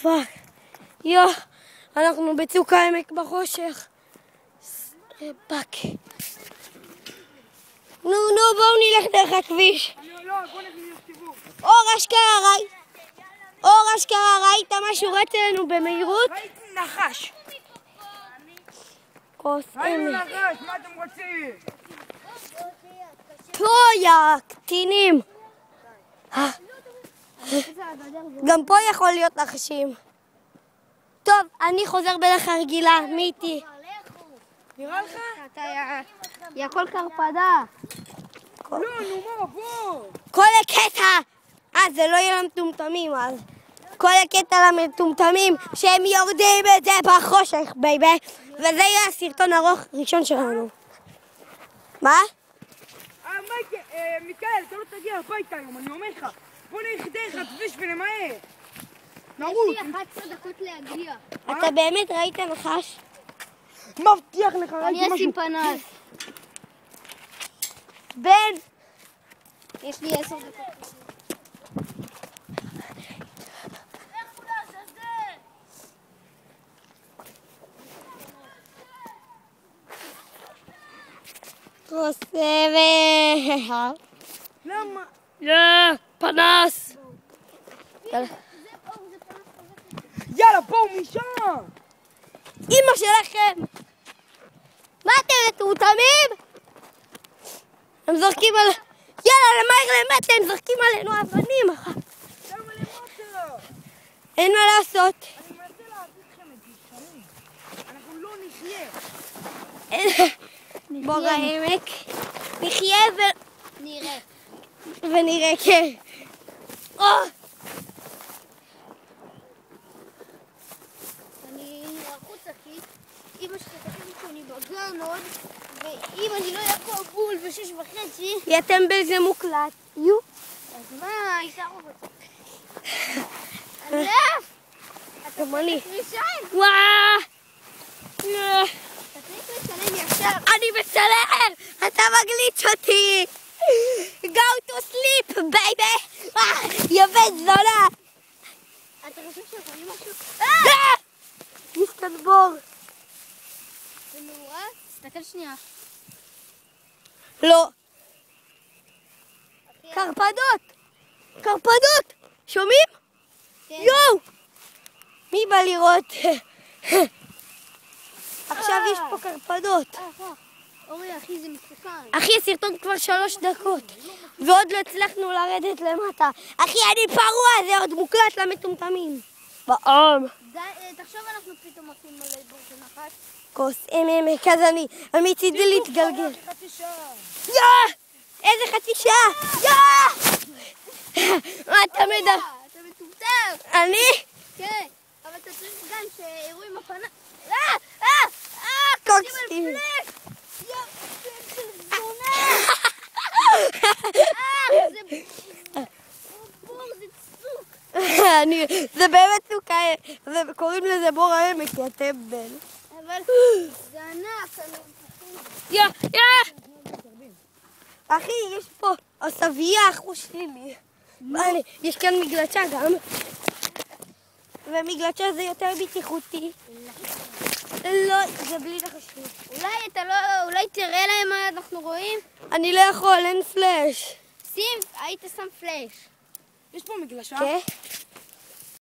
פאק. אנחנו בצוק העמק בחושך. פאק. נו, בואו נלך דרך הכביש. לא, בואו נלך סיבוב. אור אשכרה, ראית משהו רץ אלינו במהירות? ראיתי נחש. כוס ראינו עמק. נחש, מה אתם רוצים? פה, יא קטינים. גם פה יכול להיות נחשים. טוב, אני חוזר בדרך הרגילה, מי איתי? נראה לך? אתה יא כל קרפדה. לא, נו, בוא. כל הקטע, זה לא יהיה למטומטמים אז. כל הקטע למטומטמים שהם יורדים את זה בחושך, בייבי. וזה יהיה הסרטון ארוך ראשון שלנו. מה? מיכאל, אתה לא תגיע הביתה היום, אני אומר לך. בוא נלך דרך הכביש ונמהר. נרוץ. יש לי 11 דקות להגיע. אתה באמת ראית נחש? מבטיח לך, ראיתי אני משהו. אשים פנס. בן! יש לי 10 דקות. חוסמת. למה? פנס! יאללה, בואו משם! אמא שלכם! מה אתם מטומטמים? הם זורקים על... יאללה, למהר למטה, הם זורקים עלינו אבנים. למה למטה? אין מה לעשות. אני מנסה להביא אתכם את זה, אנחנו לא נחיה. בור העמק. נחיה נראה. ונראה, כן. אני החוצה כי אמא שלי חושבת שאני בגן עוד, ואם אני לא אקום בול ב6:30... יא טמבל זה מוקלט. יו. אז מה, יישארו בזה? אלף! גם אני. רישיין! וואו! אתה צריך לצלם ישר. אני מצלם! אתה מגליץ' אותי! Go to sleep, baby! יא בן זונה! אתה חושב שיכולים משהו? יש כאן בור. זה מאורה? תסתכל שנייה. לא. קרפדות! קרפדות! שומעים? כן. יואו! מי בא לראות? עכשיו יש פה קרפדות. אורי, אחי, זה מסוכן. אחי, הסרטון כבר 3 דקות. ועוד לא הצלחנו לרדת למטה. אחי, אני פרוע, זה עוד מוקלט למטומטמים. בעם. תחשוב אנחנו פתאום עושים מלא בור של נחש. כוס עמק, אז אני מצידי להתגלגל. חצי שעה. יא! איזה חצי שעה! יא! מה אתה מדבר? אתה מטומטם. אני? כן, אבל אתה צריך גם שיראו עם הפנה. קוקסים. יא, בן של זונה. זה בור, זה צוק. זה באמת סוכה, קוראים לזה בור העמק, יא טמבל. אבל זה ענק. יא! אחי, יש פה עשבייה, אחוש שלי. יש כאן מגלשה גם. ומגלשה זה יותר בטיחותי. לא, זה בלי נחשים. אולי תראה להם מה אנחנו רואים? אני לא יכול, אין פלאש. היית שם פלאש. יש פה מגלשה? כן?